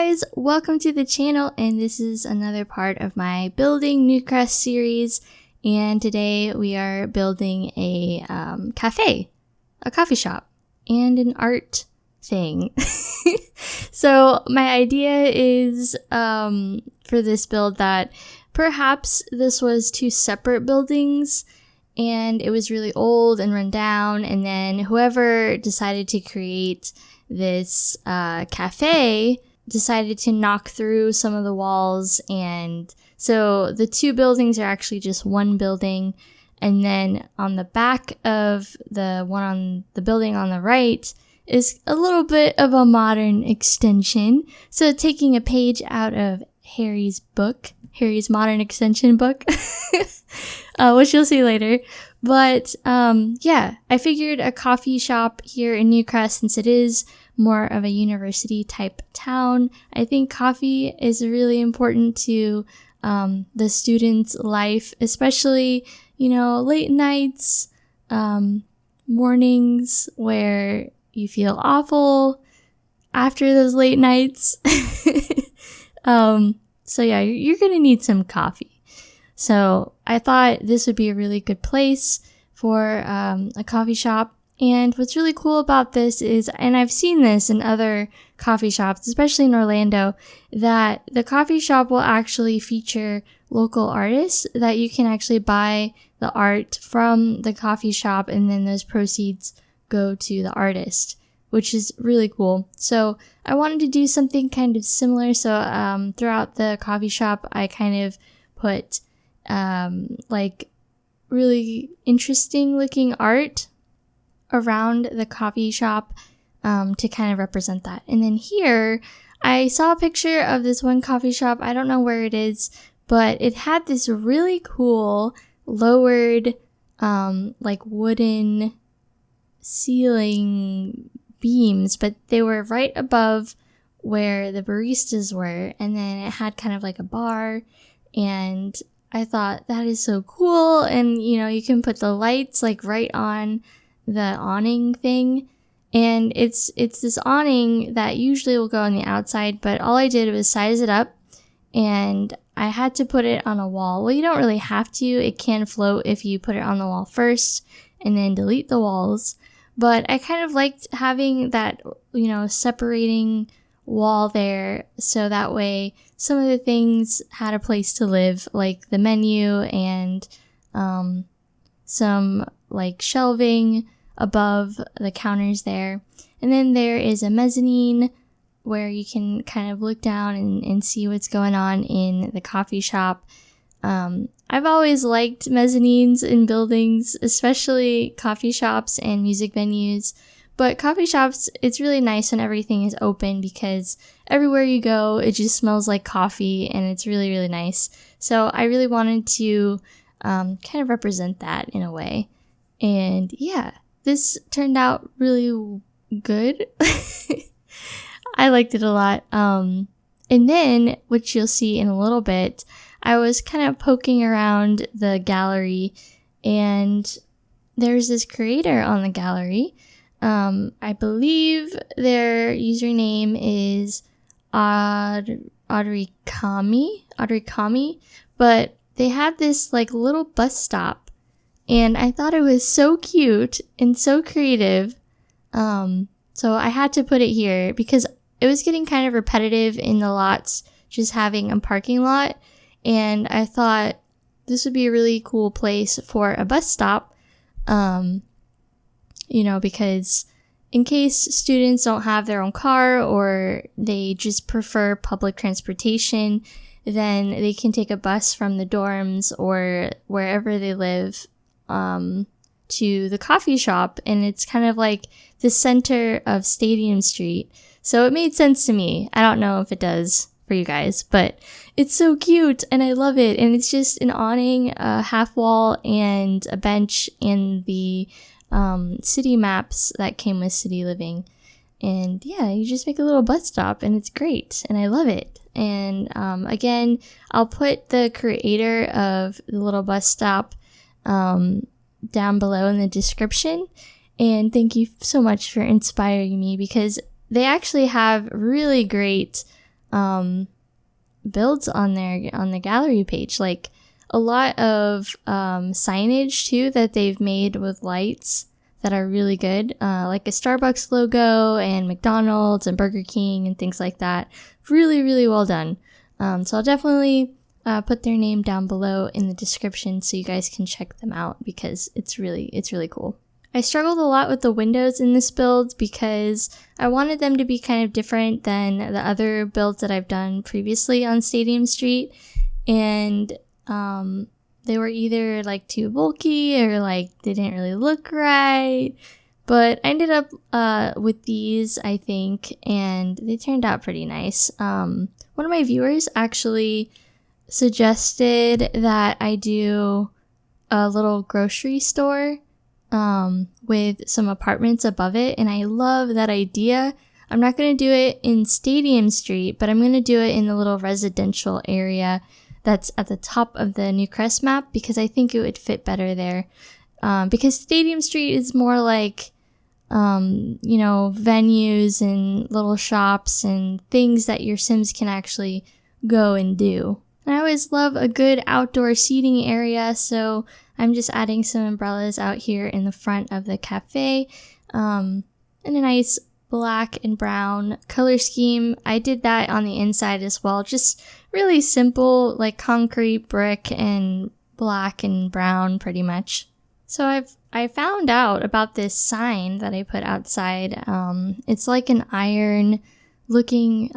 guys, welcome to the channel, and this is another part of my Building Newcrest series, and today we are building a cafe, a coffee shop, and an art thing. So my idea is for this build that perhaps this was two separate buildings and it was really old and run down, and then whoever decided to create this cafe decided to knock through some of the walls, and so the two buildings are actually just one building. And then on the back of the one on the building on the right is a little bit of a modern extension, so taking a page out of Harry's modern extension book, which you'll see later. But yeah, I figured a coffee shop here in Newcrest, since it is more of a university type town, I think coffee is really important to the students' life, especially, you know, late nights, mornings where you feel awful after those late nights. So yeah, you're gonna need some coffee. So I thought this would be a really good place for a coffee shop. And what's really cool about this is, and I've seen this in other coffee shops, especially in Orlando, that the coffee shop will actually feature local artists, that you can actually buy the art from the coffee shop and then those proceeds go to the artist, which is really cool. So I wanted to do something kind of similar. So throughout the coffee shop, I kind of put like really interesting looking art around the coffee shop to kind of represent that. And then here, I saw a picture of this one coffee shop. I don't know where it is, but it had this really cool lowered like wooden ceiling beams, but they were right above where the baristas were, and then it had kind of like a bar, and I thought that is so cool. And you know, you can put the lights like right on the awning thing, and it's this awning that usually will go on the outside, but all I did was size it up, and I had to put it on a wall. Well, you don't really have to. It can float if you put it on the wall first and then delete the walls. But I kind of liked having that, you know, separating wall there, so that way some of the things had a place to live, like the menu and some like shelving above the counters there. And then there is a mezzanine where you can kind of look down and see what's going on in the coffee shop. I've always liked mezzanines in buildings, especially coffee shops and music venues. But coffee shops, it's really nice when everything is open, because everywhere you go, it just smells like coffee, and it's really, really nice. So I really wanted to kind of represent that in a way. And yeah, this turned out really good. I liked it a lot. And then, which you'll see in a little bit, I was kind of poking around the gallery, and there's this creator on the gallery. I believe their username is Audrcami, but they had this like little bus stop, and I thought it was so cute and so creative. So I had to put it here because it was getting kind of repetitive in the lots, just having a parking lot. And I thought this would be a really cool place for a bus stop, you know, because in case students don't have their own car or they just prefer public transportation, then they can take a bus from the dorms or wherever they live to the coffee shop. And it's kind of like the center of Stadium Street. So it made sense to me. I don't know if it does for you guys, but it's so cute and I love it. And it's just an awning, a half wall, and a bench, and the city maps that came with City Living. And yeah, you just make a little bus stop, and it's great, and I love it. And again, I'll put the creator of the little bus stop down below in the description. And thank you so much for inspiring me, because they actually have really great builds on the gallery page, like a lot of signage too that they've made with lights that are really good, like a Starbucks logo and McDonald's and Burger King and things like that. Really, really well done. So I'll definitely put their name down below in the description so you guys can check them out, because it's really cool. I struggled a lot with the windows in this build because I wanted them to be kind of different than the other builds that I've done previously on Stadium Street, and they were either like too bulky or like they didn't really look right. But I ended up with these, I think, and they turned out pretty nice. One of my viewers actually suggested that I do a little grocery store with some apartments above it, and I love that idea. I'm not going to do it in Stadium Street, but I'm going to do it in the little residential area that's at the top of the Newcrest map, because I think it would fit better there. Because Stadium Street is more like, venues and little shops and things that your Sims can actually go and do. And I always love a good outdoor seating area, so I'm just adding some umbrellas out here in the front of the cafe, and a nice black and brown color scheme. I did that on the inside as well, just really simple, like concrete, brick, and black and brown pretty much. So I found out about this sign that I put outside. It's like an iron looking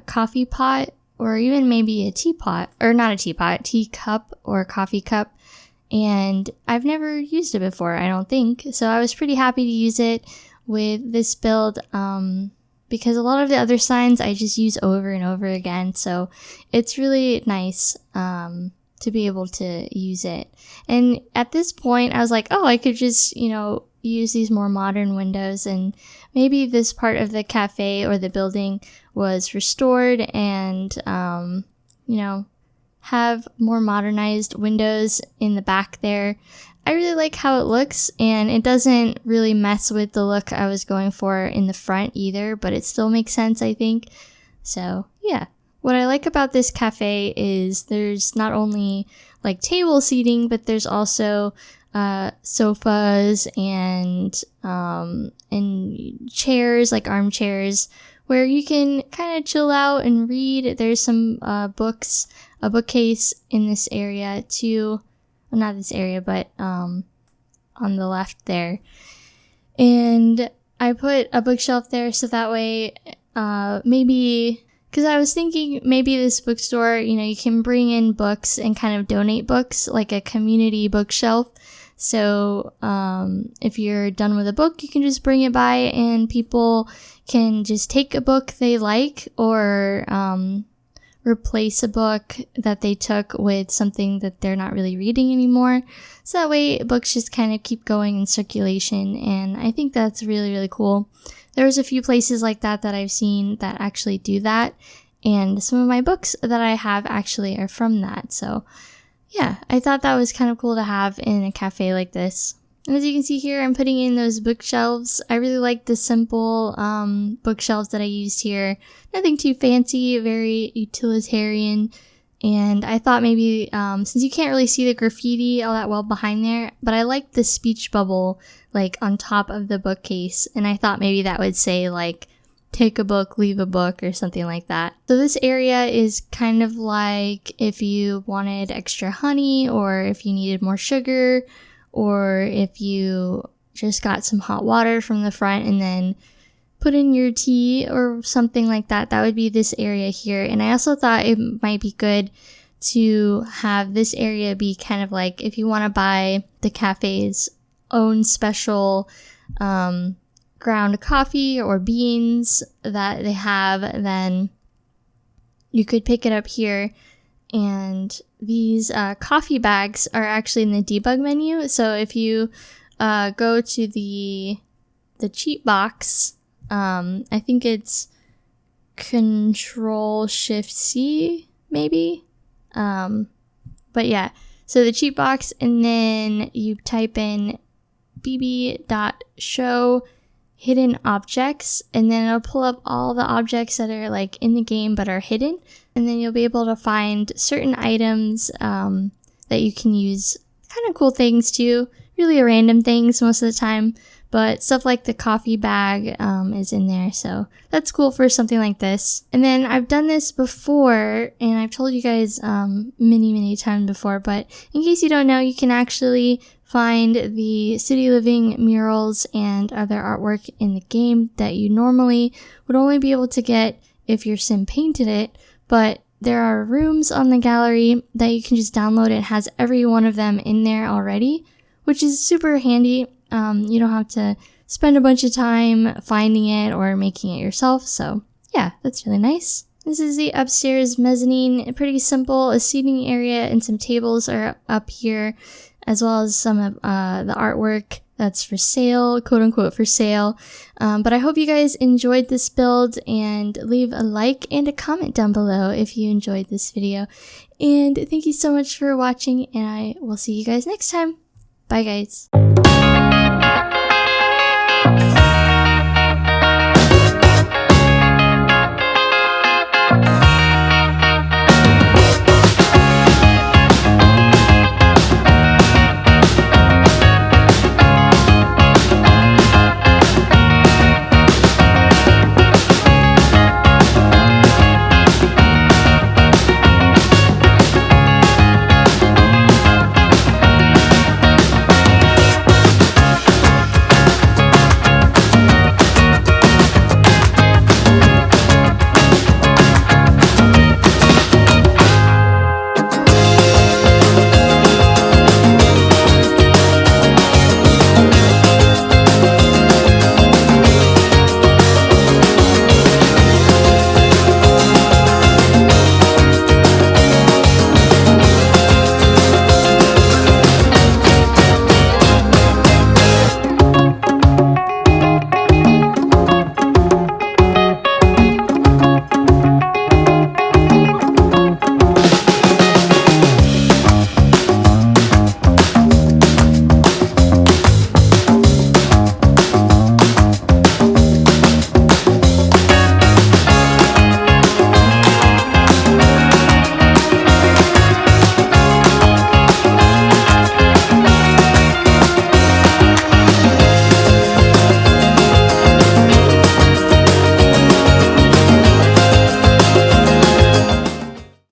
coffee pot, or even maybe a teapot, or not a teapot, teacup or coffee cup. And I've never used it before, I don't think. So I was pretty happy to use it with this build, because a lot of the other signs I just use over and over again. So it's really nice to be able to use it. And at this point, I was like, oh, I could just, use these more modern windows, and maybe this part of the cafe or the building was restored and, have more modernized windows in the back there. I really like how it looks, and it doesn't really mess with the look I was going for in the front either, but it still makes sense, I think. So yeah. What I like about this cafe is there's not only like table seating, but there's also sofas and chairs, like armchairs, where you can kind of chill out and read. There's some books, a bookcase in this area too. Well, not this area, but on the left there. And I put a bookshelf there so that way maybe... Because I was thinking maybe this bookstore, you can bring in books and kind of donate books, like a community bookshelf. So if you're done with a book, you can just bring it by and people can just take a book they like, or replace a book that they took with something that they're not really reading anymore. So that way books just kind of keep going in circulation, and I think that's really, really cool. There's a few places like that I've seen that actually do that, and some of my books that I have actually are from that. So yeah, I thought that was kind of cool to have in a cafe like this. And as you can see here, I'm putting in those bookshelves. I really like the simple bookshelves that I used here. Nothing too fancy, very utilitarian. And I thought maybe, since you can't really see the graffiti all that well behind there, but I like the speech bubble, like, on top of the bookcase. And I thought maybe that would say, like, take a book, leave a book, or something like that. So this area is kind of like if you wanted extra honey, or if you needed more sugar, or if you just got some hot water from the front and then put in your tea or something like that. That would be this area here. And I also thought it might be good to have this area be kind of like if you want to buy the cafe's own special ground coffee or beans that they have, then you could pick it up here. And these coffee bags are actually in the debug menu. So if you go to the cheat box, I think it's Control-Shift-C, maybe. But yeah, so the cheat box, and then you type in bb.show hidden objects, and then it'll pull up all the objects that are like in the game but are hidden, and then you'll be able to find certain items that you can use. Kind of cool things too, really random things most of the time, but stuff like the coffee bag is in there, so that's cool for something like this. And then I've done this before, and I've told you guys many times before, but in case you don't know, you can actually find the city living murals and other artwork in the game that you normally would only be able to get if your sim painted it, but there are rooms on the gallery that you can just download. It has every one of them in there already, which is super handy. You don't have to spend a bunch of time finding it or making it yourself. So yeah, that's really nice. This is the upstairs mezzanine. Pretty simple. A seating area and some tables are up here, as well as some of the artwork that's for sale, quote unquote for sale. But I hope you guys enjoyed this build, and leave a like and a comment down below if you enjoyed this video. And thank you so much for watching, and I will see you guys next time. Bye guys.